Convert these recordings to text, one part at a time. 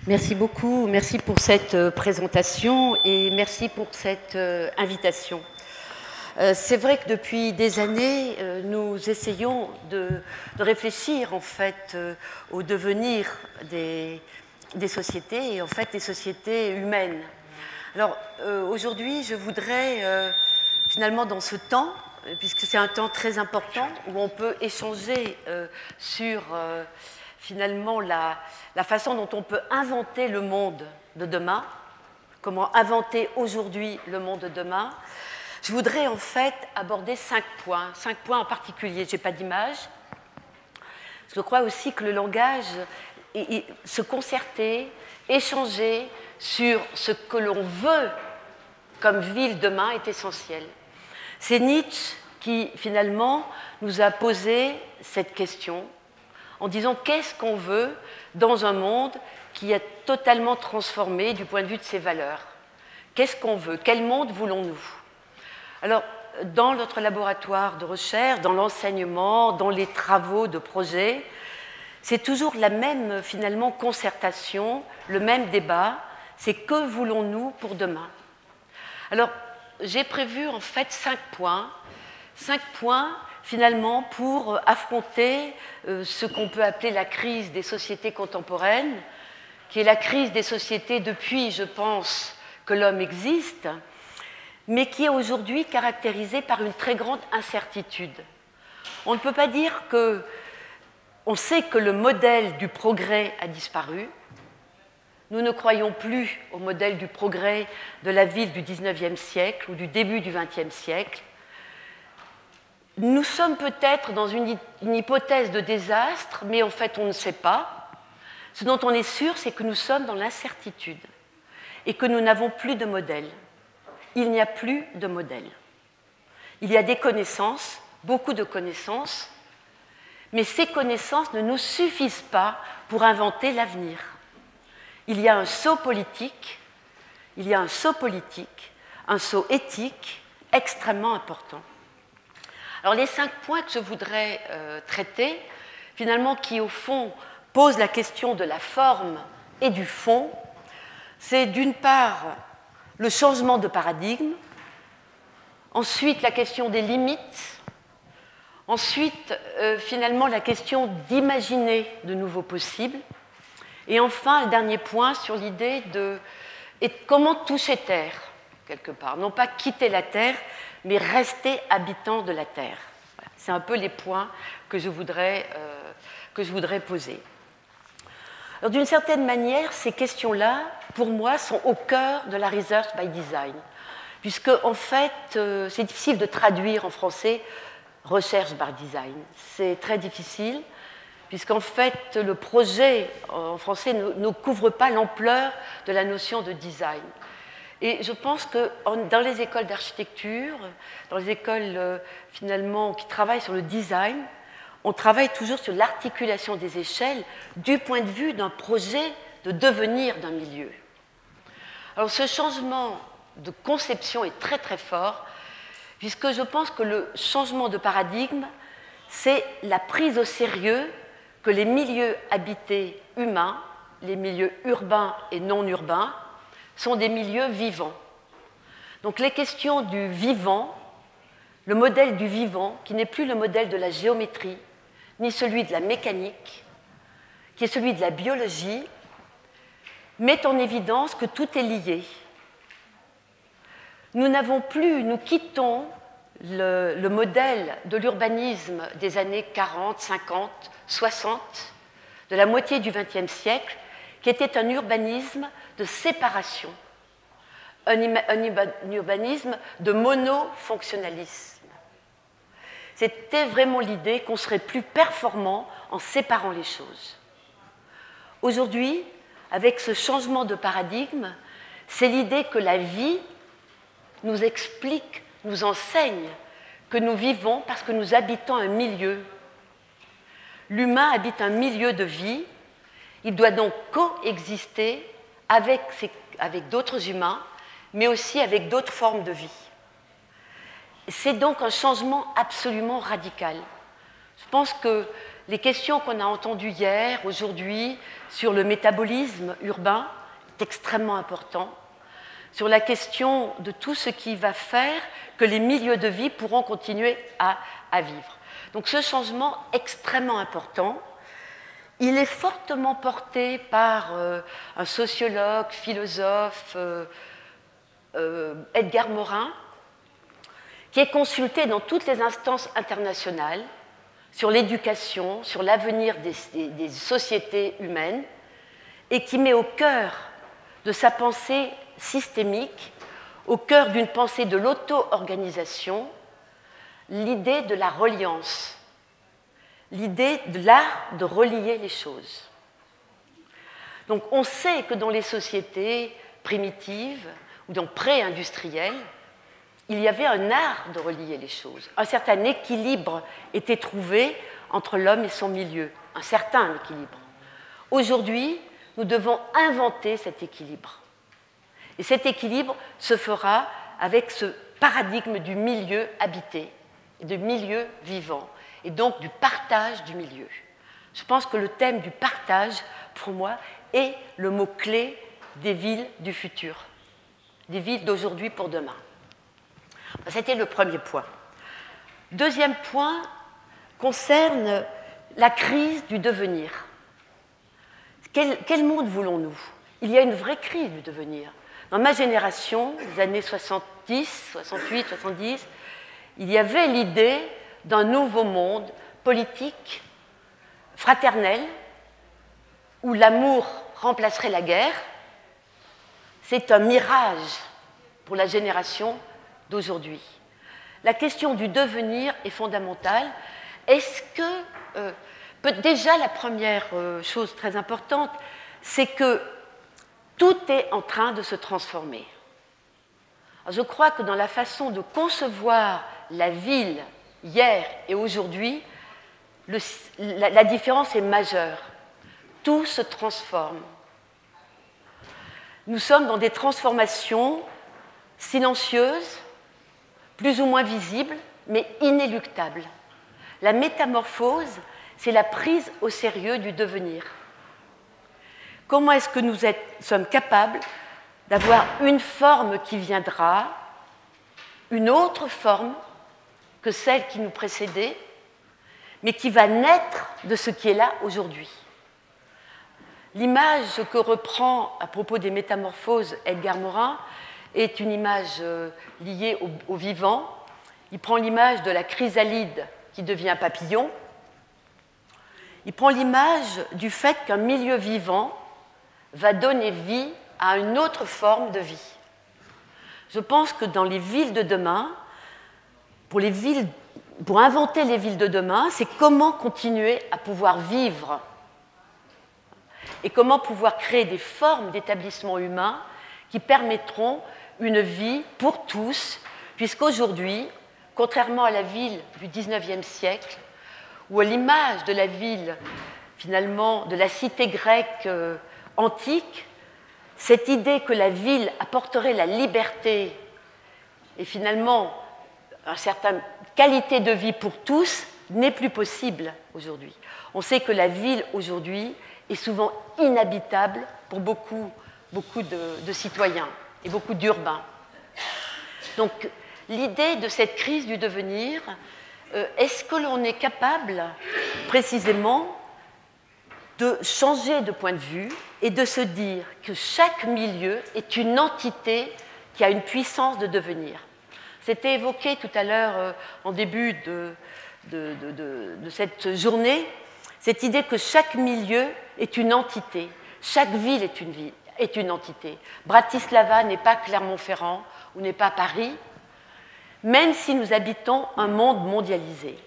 Merci beaucoup, merci pour cette présentation et merci pour cette invitation. C'est vrai que depuis des années, nous essayons de réfléchir en fait au devenir des sociétés et en fait des sociétés humaines. Alors aujourd'hui, je voudrais finalement dans ce temps, puisque c'est un temps très important où on peut échanger sur finalement la façon dont on peut inventer le monde de demain, comment inventer aujourd'hui le monde de demain. Je voudrais en fait aborder 5 points en particulier. Je n'ai pas d'image. Je crois aussi que le langage, se concerter, échanger sur ce que l'on veut comme ville demain est essentiel. C'est Nietzsche qui finalement nous a posé cette question en disant qu'est-ce qu'on veut dans un monde qui est totalement transformé du point de vue de ses valeurs. Qu'est-ce qu'on veut? Quel monde voulons-nous? Alors, dans notre laboratoire de recherche, dans l'enseignement, dans les travaux de projet, c'est toujours la même, finalement, concertation, le même débat, c'est que voulons-nous pour demain? Alors, j'ai prévu en fait 5 points finalement pour affronter ce qu'on peut appeler la crise des sociétés contemporaines, qui est la crise des sociétés depuis, je pense, que l'homme existe, mais qui est aujourd'hui caractérisée par une très grande incertitude. On ne peut pas dire que... On sait que le modèle du progrès a disparu. Nous ne croyons plus au modèle du progrès de la ville du XIXe siècle ou du début du XXe siècle. Nous sommes peut-être dans une hypothèse de désastre, mais en fait on ne sait pas. Ce dont on est sûr, c'est que nous sommes dans l'incertitude et que nous n'avons plus de modèle. Il n'y a plus de modèle. Il y a des connaissances, beaucoup de connaissances, mais ces connaissances ne nous suffisent pas pour inventer l'avenir. Il y a un saut politique, un saut éthique extrêmement important. Alors les 5 points que je voudrais traiter, finalement qui au fond posent la question de la forme et du fond, c'est d'une part le changement de paradigme, ensuite la question des limites, ensuite finalement la question d'imaginer de nouveaux possibles, et enfin le dernier point sur l'idée de comment toucher Terre, quelque part, non pas quitter la Terre, mais rester habitant de la Terre. Voilà. C'est un peu les points que je voudrais poser. Alors, d'une certaine manière, ces questions-là, pour moi, sont au cœur de la research by design, puisque, en fait, c'est difficile de traduire en français recherche by design. C'est très difficile, puisqu'en fait, le projet en français ne couvre pas l'ampleur de la notion de design. Et je pense que dans les écoles d'architecture, dans les écoles finalement qui travaillent sur le design, on travaille toujours sur l'articulation des échelles du point de vue d'un projet de devenir d'un milieu. Alors ce changement de conception est très très fort, puisque je pense que le changement de paradigme, c'est la prise au sérieux que les milieux habités humains, les milieux urbains et non urbains, sont des milieux vivants. Donc les questions du vivant, le modèle du vivant, qui n'est plus le modèle de la géométrie, ni celui de la mécanique, qui est celui de la biologie, met en évidence que tout est lié. Nous quittons le modèle de l'urbanisme des années 40, 50, 60, de la moitié du XXe siècle, qui était un urbanisme de séparation, un urbanisme de monofonctionnalisme. C'était vraiment l'idée qu'on serait plus performant en séparant les choses. Aujourd'hui, avec ce changement de paradigme, c'est l'idée que la vie nous explique, nous enseigne que nous vivons parce que nous habitons un milieu. L'humain habite un milieu de vie. Il doit donc coexister avec d'autres humains, mais aussi avec d'autres formes de vie. C'est donc un changement absolument radical. Je pense que les questions qu'on a entendues hier, aujourd'hui, sur le métabolisme urbain, est extrêmement important, sur la question de tout ce qui va faire que les milieux de vie pourront continuer à vivre. Donc ce changement extrêmement important, il est fortement porté par un sociologue, philosophe, Edgar Morin, qui est consulté dans toutes les instances internationales sur l'éducation, sur l'avenir des sociétés humaines, et qui met au cœur de sa pensée systémique, au cœur d'une pensée de l'auto-organisation, l'idée de la reliance, l'idée de l'art de relier les choses. Donc on sait que dans les sociétés primitives ou dans pré-industrielles, il y avait un art de relier les choses. Un certain équilibre était trouvé entre l'homme et son milieu, un certain équilibre. Aujourd'hui, nous devons inventer cet équilibre. Et cet équilibre se fera avec ce paradigme du milieu habité, du milieu vivant, et donc du partage du milieu. Je pense que le thème du partage, pour moi, est le mot-clé des villes du futur, des villes d'aujourd'hui pour demain. C'était le premier point. Deuxième point concerne la crise du devenir. Quel monde voulons-nous? Il y a une vraie crise du devenir. Dans ma génération, les années 70, 68, 70, il y avait l'idée d'un nouveau monde politique, fraternel, où l'amour remplacerait la guerre. C'est un mirage pour la génération d'aujourd'hui. La question du devenir est fondamentale. Est-ce que, déjà la première chose très importante, c'est que tout est en train de se transformer. Alors, je crois que dans la façon de concevoir la ville hier et aujourd'hui, la différence est majeure. Tout se transforme. Nous sommes dans des transformations silencieuses, plus ou moins visibles, mais inéluctables. La métamorphose, c'est la prise au sérieux du devenir. Comment est-ce que nous sommes capables d'avoir une forme qui viendra, une autre forme que celle qui nous précédait, mais qui va naître de ce qui est là aujourd'hui. L'image que reprend à propos des métamorphoses Edgar Morin est une image liée au vivant. Il prend l'image de la chrysalide qui devient papillon. Il prend l'image du fait qu'un milieu vivant va donner vie à une autre forme de vie. Je pense que dans les villes de demain, pour inventer les villes de demain, c'est comment continuer à pouvoir vivre et comment pouvoir créer des formes d'établissement humain qui permettront une vie pour tous, puisqu'aujourd'hui, contrairement à la ville du XIXe siècle, ou à l'image de la ville, finalement, de la cité grecque antique, cette idée que la ville apporterait la liberté et finalement une certaine qualité de vie pour tous n'est plus possible aujourd'hui. On sait que la ville aujourd'hui est souvent inhabitable pour beaucoup de citoyens et beaucoup d'urbains. Donc l'idée de cette crise du devenir, est-ce que l'on est capable précisément de changer de point de vue et de se dire que chaque milieu est une entité qui a une puissance de devenir. C'était évoqué tout à l'heure en début de cette journée, cette idée que chaque milieu est une entité, chaque ville est une entité. Bratislava n'est pas Clermont-Ferrand ou n'est pas Paris, même si nous habitons un monde mondialisé.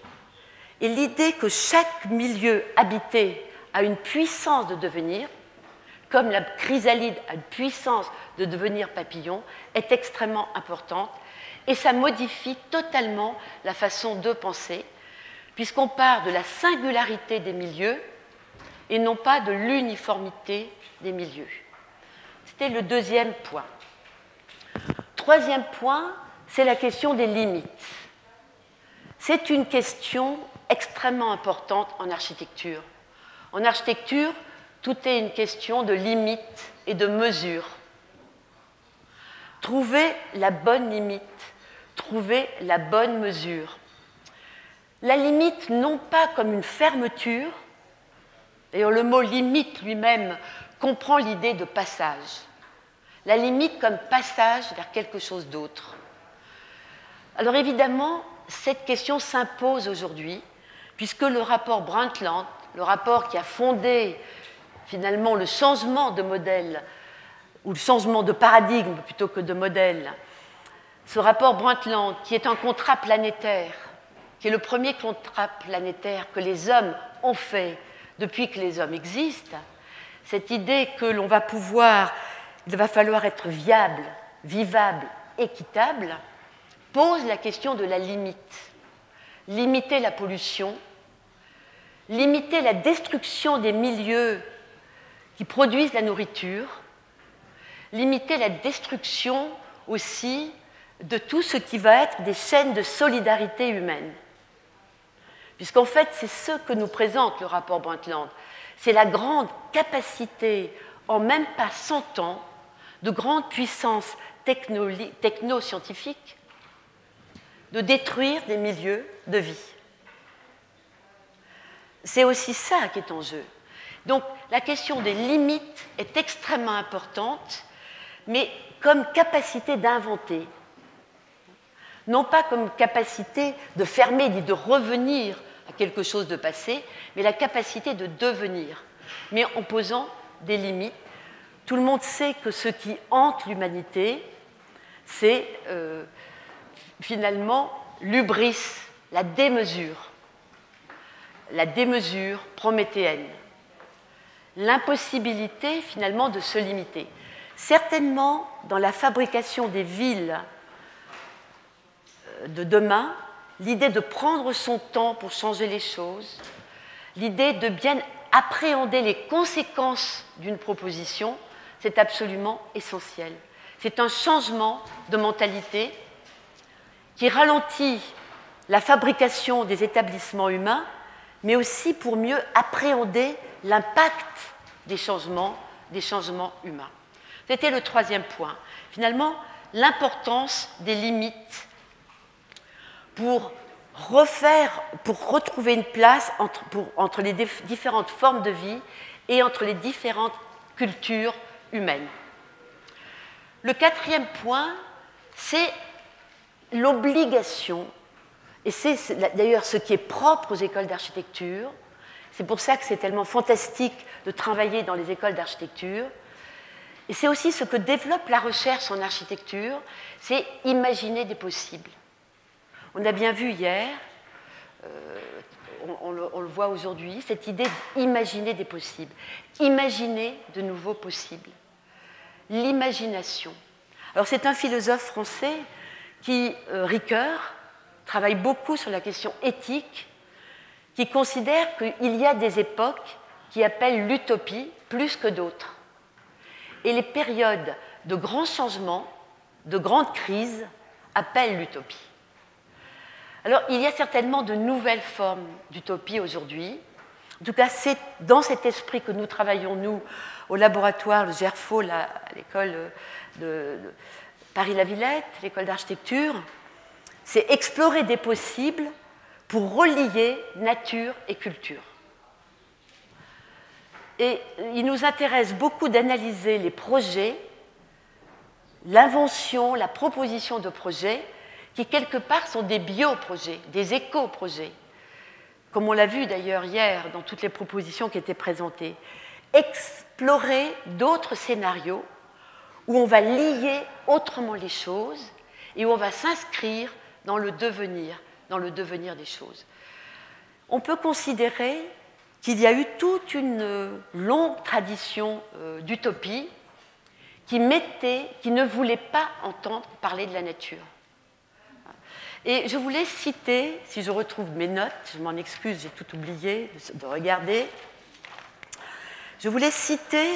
Et l'idée que chaque milieu habité a une puissance de devenir, comme la chrysalide a une puissance de devenir papillon, est extrêmement importante et ça modifie totalement la façon de penser, puisqu'on part de la singularité des milieux et non pas de l'uniformité des milieux. C'était le deuxième point. Troisième point, c'est la question des limites. C'est une question extrêmement importante en architecture. En architecture, tout est une question de limite et de mesure. Trouver la bonne limite, trouver la bonne mesure. La limite, non pas comme une fermeture, d'ailleurs le mot limite lui-même comprend l'idée de passage. La limite comme passage vers quelque chose d'autre. Alors évidemment, cette question s'impose aujourd'hui, puisque le rapport Brundtland, le rapport qui a fondé finalement le changement de modèle, ou le changement de paradigme plutôt que de modèle, ce rapport Brundtland, qui est un contrat planétaire, qui est le premier contrat planétaire que les hommes ont fait depuis que les hommes existent, cette idée que l'on va pouvoir, il va falloir être viable, vivable, équitable, pose la question de la limite. Limiter la pollution, limiter la destruction des milieux qui produisent la nourriture, limiter la destruction aussi de tout ce qui va être des chaînes de solidarité humaine. Puisqu'en fait, c'est ce que nous présente le rapport Brundtland. C'est la grande capacité, en même pas 100 ans, de grande puissance techno-scientifique, de détruire des milieux de vie. C'est aussi ça qui est en jeu. Donc, la question des limites est extrêmement importante, mais comme capacité d'inventer, non pas comme capacité de fermer ni de revenir à quelque chose de passé, mais la capacité de devenir, mais en posant des limites. Tout le monde sait que ce qui hante l'humanité, c'est finalement l'hubris, la démesure prométhéenne, l'impossibilité finalement de se limiter. Certainement, dans la fabrication des villes de demain, l'idée de prendre son temps pour changer les choses, l'idée de bien appréhender les conséquences d'une proposition, c'est absolument essentiel. C'est un changement de mentalité qui ralentit la fabrication des établissements humains, mais aussi pour mieux appréhender l'impact des changements humains. C'était le troisième point. Finalement, l'importance des limites pour retrouver une place entre les différentes formes de vie et entre les différentes cultures humaines. Le quatrième point, c'est l'obligation, et c'est d'ailleurs ce qui est propre aux écoles d'architecture, c'est pour ça que c'est tellement fantastique de travailler dans les écoles d'architecture, et c'est aussi ce que développe la recherche en architecture, c'est imaginer des possibles. On a bien vu hier, on le voit aujourd'hui, cette idée d'imaginer des possibles, imaginer de nouveaux possibles, l'imagination. Alors c'est un philosophe français qui, Ricoeur, travaille beaucoup sur la question éthique, qui considère qu'il y a des époques qui appellent l'utopie plus que d'autres. Et les périodes de grands changements, de grandes crises, appellent l'utopie. Alors, il y a certainement de nouvelles formes d'utopie aujourd'hui. En tout cas, c'est dans cet esprit que nous travaillons, nous, au laboratoire, le GERFO, à l'école de Paris-la-Villette, l'école d'architecture. C'est explorer des possibles pour relier nature et culture. Et il nous intéresse beaucoup d'analyser les projets, l'invention, la proposition de projets, qui quelque part sont des bioprojets, des éco-projets, comme on l'a vu d'ailleurs hier dans toutes les propositions qui étaient présentées. Explorer d'autres scénarios où on va lier autrement les choses et où on va s'inscrire dans le devenir des choses. On peut considérer qu'il y a eu toute une longue tradition d'utopie qui ne voulait pas entendre parler de la nature. Et je voulais citer, si je retrouve mes notes, je m'en excuse, j'ai tout oublié de regarder, je voulais citer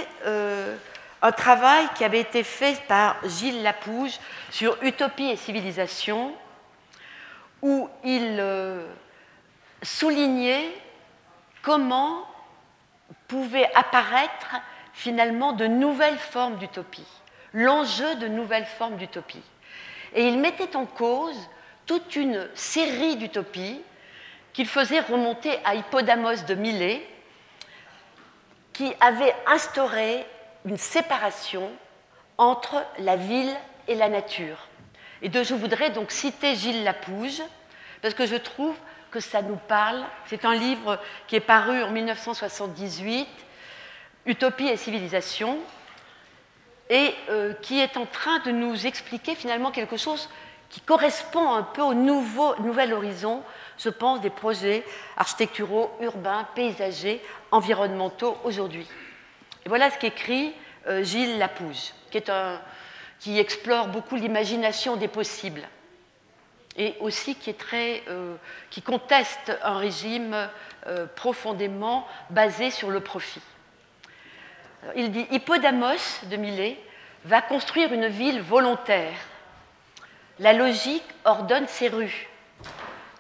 un travail qui avait été fait par Gilles Lapouge sur Utopie et civilisation, où il souligner comment pouvaient apparaître finalement de nouvelles formes d'utopie, l'enjeu de nouvelles formes d'utopie. Et il mettait en cause toute une série d'utopies qu'il faisait remonter à Hippodamos de Milet, qui avait instauré une séparation entre la ville et la nature. Et je voudrais donc citer Gilles Lapouge, parce que je trouve que ça nous parle. C'est un livre qui est paru en 1978, Utopie et civilisation, et qui est en train de nous expliquer finalement quelque chose qui correspond un peu au nouvel horizon, je pense, des projets architecturaux, urbains, paysagers, environnementaux aujourd'hui. Et voilà ce qu'écrit Gilles Lapouge, qui explore beaucoup l'imagination des possibles et aussi qui conteste un régime profondément basé sur le profit. Alors, il dit « Hippodamos de Milet va construire une ville volontaire. La logique ordonne ses rues.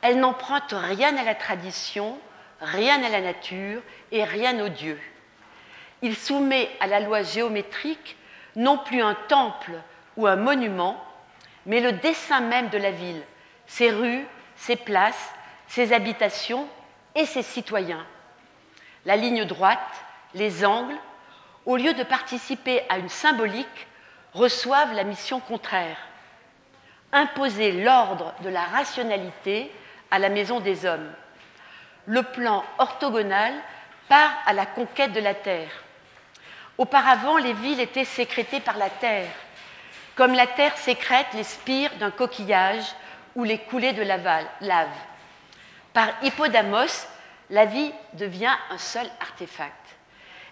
Elle n'emprunte rien à la tradition, rien à la nature et rien aux dieux. Il soumet à la loi géométrique non plus un temple ou un monument, mais le dessin même de la ville, ses rues, ses places, ses habitations et ses citoyens. La ligne droite, les angles, au lieu de participer à une symbolique, reçoivent la mission contraire. Imposer l'ordre de la rationalité à la maison des hommes. Le plan orthogonal part à la conquête de la terre. Auparavant, les villes étaient sécrétées par la terre, comme la terre sécrète les spires d'un coquillage ou les coulées de lave. Par Hippodamos, la vie devient un seul artefact.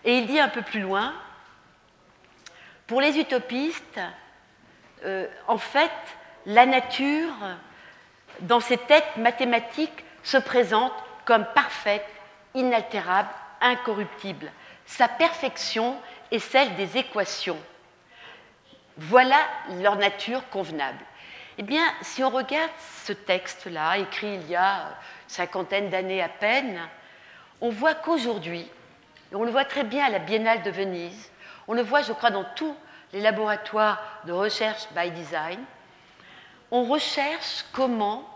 Et il dit un peu plus loin, pour les utopistes, en fait, la nature, dans ses têtes mathématiques, se présente comme parfaite, inaltérable, incorruptible. Sa perfection est celle des équations. Voilà leur nature convenable. Eh bien, si on regarde ce texte-là, écrit il y a une cinquantaine d'années à peine, on voit qu'aujourd'hui, et on le voit très bien à la Biennale de Venise, on le voit, je crois, dans tous les laboratoires de recherche by design, on recherche comment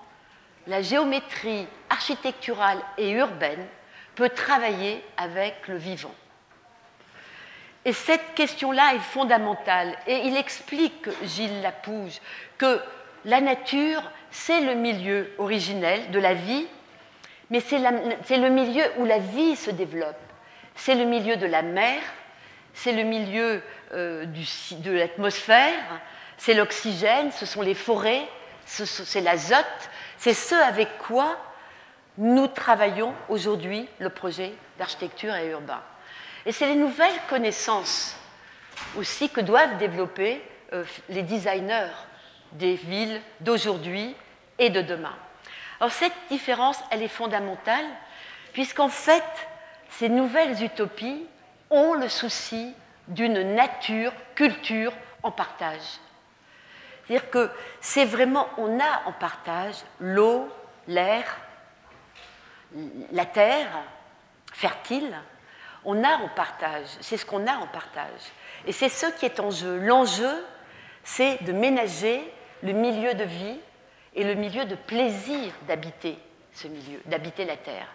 la géométrie architecturale et urbaine peut travailler avec le vivant. Et cette question-là est fondamentale. Et il explique, Gilles Lapouge, que la nature, c'est le milieu originel de la vie, mais c'est le milieu où la vie se développe. C'est le milieu de la mer, c'est le milieu de l'atmosphère, c'est l'oxygène, ce sont les forêts, c'est l'azote, c'est ce avec quoi nous travaillons aujourd'hui le projet d'architecture et urbain. Et c'est les nouvelles connaissances aussi que doivent développer les designers des villes d'aujourd'hui et de demain. Alors cette différence, elle est fondamentale, puisqu'en fait, ces nouvelles utopies ont le souci d'une nature, culture en partage. C'est-à-dire que c'est vraiment, on a en partage l'eau, l'air, la terre fertile, on a en partage, c'est ce qu'on a en partage. Et c'est ce qui est en jeu. L'enjeu, c'est de ménager le milieu de vie et le milieu de plaisir d'habiter ce milieu, d'habiter la terre.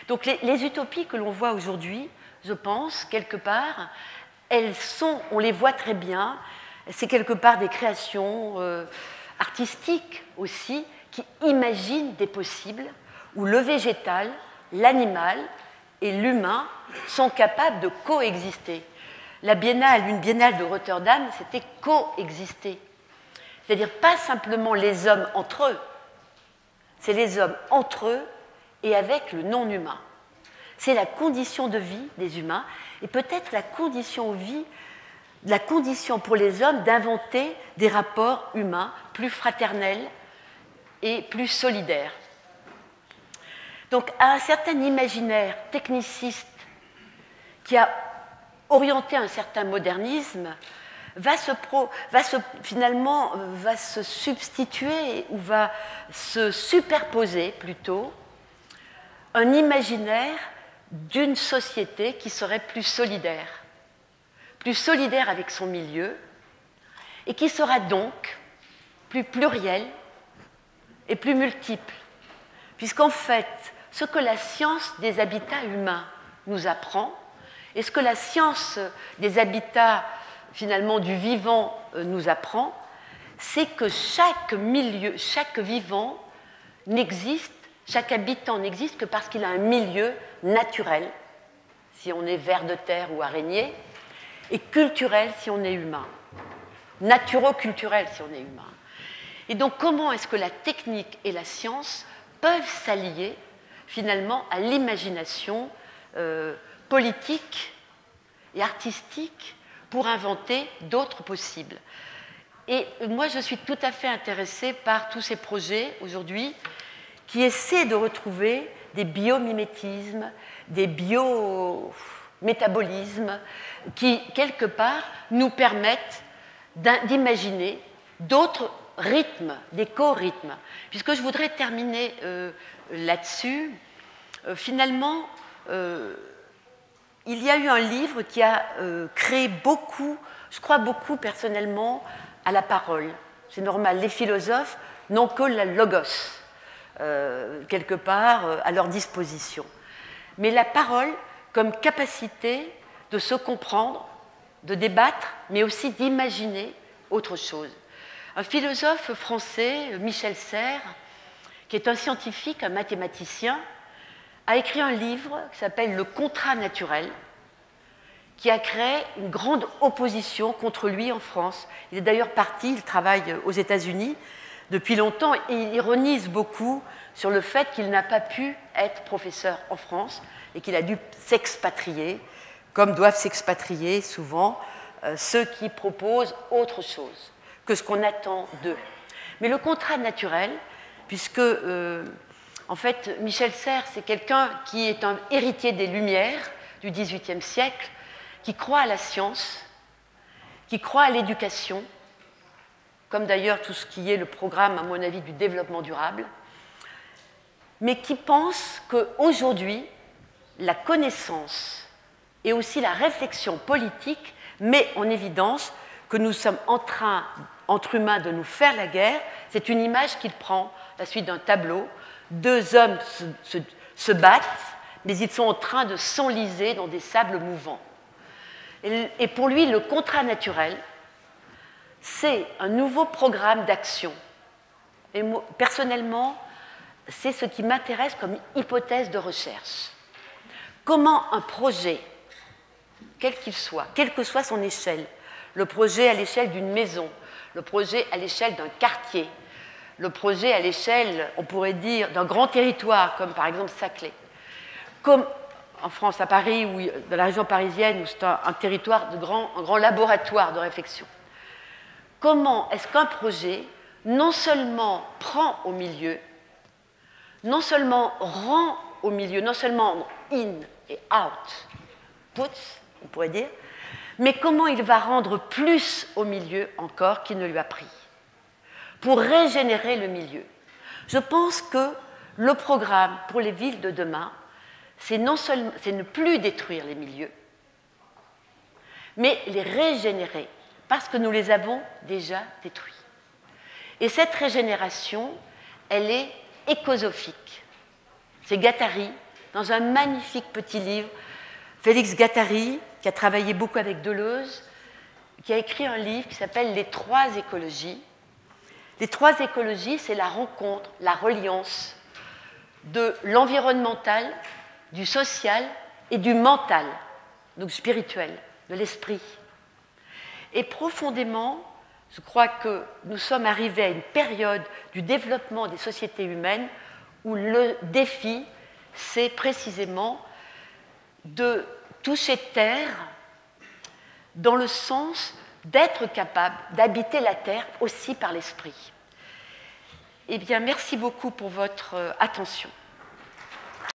Donc les utopies que l'on voit aujourd'hui, je pense, quelque part, on les voit très bien, c'est quelque part des créations artistiques aussi, qui imaginent des possibles où le végétal, l'animal et l'humain sont capables de coexister. Une biennale de Rotterdam, c'était coexister. C'est-à-dire pas simplement les hommes entre eux, c'est les hommes entre eux et avec le non-humain. C'est la condition de vie des humains et peut-être la condition pour les hommes d'inventer des rapports humains plus fraternels et plus solidaires. Donc, un certain imaginaire techniciste qui a orienté un certain modernisme va se substituer ou va se superposer plutôt un imaginaire d'une société qui serait plus solidaire avec son milieu, et qui sera donc plus plurielle et plus multiple. Puisqu'en fait, ce que la science des habitats humains nous apprend, et ce que la science des habitats, finalement, du vivant nous apprend, c'est que chaque milieu, chaque vivant n'existe, chaque habitant n'existe que parce qu'il a un milieu naturel, si on est ver de terre ou araignée, et culturel si on est humain, naturo-culturel si on est humain. Et donc, comment est-ce que la technique et la science peuvent s'allier, finalement, à l'imagination politique et artistique pour inventer d'autres possibles? Et moi, je suis tout à fait intéressée par tous ces projets aujourd'hui qui essaient de retrouver des biomimétismes, des biométabolismes qui, quelque part, nous permettent d'imaginer d'autres rythmes, des co-rythmes. Puisque je voudrais terminer là-dessus, finalement, il y a eu un livre qui a créé beaucoup, je crois beaucoup personnellement, à la parole. C'est normal, les philosophes n'ont que la logos, quelque part, à leur disposition. Mais la parole comme capacité de se comprendre, de débattre, mais aussi d'imaginer autre chose. Un philosophe français, Michel Serres, qui est un scientifique, un mathématicien, a écrit un livre qui s'appelle « Le contrat naturel », qui a créé une grande opposition contre lui en France. Il est d'ailleurs parti, il travaille aux États-Unis depuis longtemps, et il ironise beaucoup sur le fait qu'il n'a pas pu être professeur en France et qu'il a dû s'expatrier, comme doivent s'expatrier souvent ceux qui proposent autre chose que ce qu'on attend d'eux. Mais le contrat naturel, puisque, en fait, Michel Serres, c'est quelqu'un qui est un héritier des Lumières du XVIIIe siècle, qui croit à la science, qui croit à l'éducation, comme d'ailleurs tout ce qui est le programme, à mon avis, du développement durable, mais qui pense qu'aujourd'hui, la connaissance et aussi la réflexion politique met en évidence que nous sommes en train, entre humains, de nous faire la guerre. C'est une image qu'il prend, la suite d'un tableau. Deux hommes se battent, mais ils sont en train de s'enliser dans des sables mouvants. Et pour lui, le contrat naturel, c'est un nouveau programme d'action. Et moi, personnellement, c'est ce qui m'intéresse comme hypothèse de recherche. Comment un projet, quel qu'il soit, quelle que soit son échelle, le projet à l'échelle d'une maison, le projet à l'échelle d'un quartier, le projet à l'échelle, on pourrait dire, d'un grand territoire, comme par exemple Saclay, comme en France, à Paris, ou dans la région parisienne, où c'est un territoire un grand laboratoire de réflexion. Comment est-ce qu'un projet non seulement prend au milieu, non seulement rend au milieu, non seulement in et out, puts, on pourrait dire, mais comment il va rendre plus au milieu encore qu'il ne lui a pris, pour régénérer le milieu. Je pense que le programme pour les villes de demain, c'est ne plus détruire les milieux, mais les régénérer, parce que nous les avons déjà détruits. Et cette régénération, elle est écosophique. C'est Guattari, dans un magnifique petit livre, Félix Guattari, qui a travaillé beaucoup avec Deleuze, qui a écrit un livre qui s'appelle « Les trois écologies ». Les trois écologies, c'est la rencontre, la reliance de l'environnemental, du social et du mental, donc spirituel, de l'esprit. Et profondément, je crois que nous sommes arrivés à une période du développement des sociétés humaines où le défi, c'est précisément de toucher terre dans le sens d'être capable d'habiter la terre aussi par l'esprit. Eh bien, merci beaucoup pour votre attention.